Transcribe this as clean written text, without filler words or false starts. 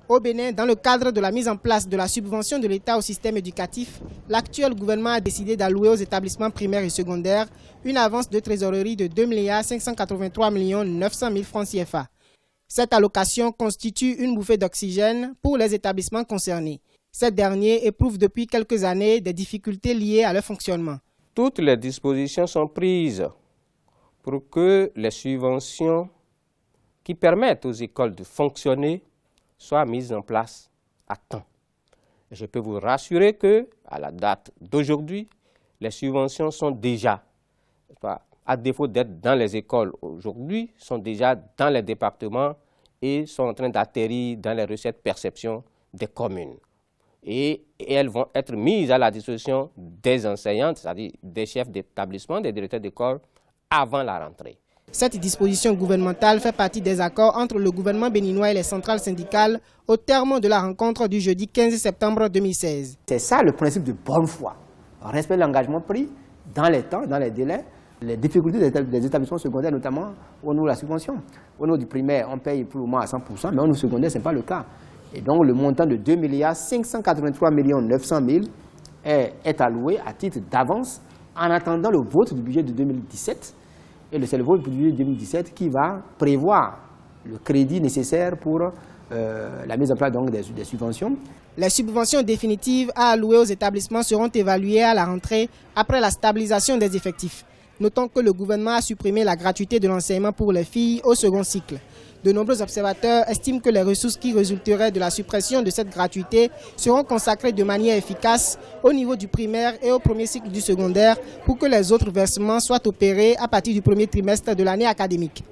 Au Bénin, dans le cadre de la mise en place de la subvention de l'État au système éducatif, l'actuel gouvernement a décidé d'allouer aux établissements primaires et secondaires une avance de trésorerie de 2 583 900 000 francs CFA. Cette allocation constitue une bouffée d'oxygène pour les établissements concernés. Ces derniers éprouvent depuis quelques années des difficultés liées à leur fonctionnement. Toutes les dispositions sont prises pour que les subventions qui permettent aux écoles de fonctionner soient mises en place à temps. Et je peux vous rassurer que, à la date d'aujourd'hui, les subventions sont déjà, à défaut d'être dans les écoles aujourd'hui, sont déjà dans les départements et sont en train d'atterrir dans les recettes perception des communes. Et elles vont être mises à la disposition des enseignantes, c'est-à-dire des chefs d'établissement, des directeurs d'école, avant la rentrée. Cette disposition gouvernementale fait partie des accords entre le gouvernement béninois et les centrales syndicales au terme de la rencontre du jeudi 15 septembre 2016. C'est ça le principe de bonne foi. Respect de l'engagement pris dans les temps, dans les délais. Les difficultés des établissements secondaires, notamment au niveau de la subvention. Au niveau du primaire, on paye pour le moment à 100%, mais au niveau secondaire, ce n'est pas le cas. Et donc le montant de 2 583 900 000 est alloué à titre d'avance en attendant le vote du budget de 2017. Et c'est le vote du budget de 2017 qui va prévoir le crédit nécessaire pour la mise en place donc, des subventions. Les subventions définitives à allouer aux établissements seront évaluées à la rentrée après la stabilisation des effectifs. Notons que le gouvernement a supprimé la gratuité de l'enseignement pour les filles au second cycle. De nombreux observateurs estiment que les ressources qui résulteraient de la suppression de cette gratuité seront consacrées de manière efficace au niveau du primaire et au premier cycle du secondaire pour que les autres versements soient opérés à partir du premier trimestre de l'année académique.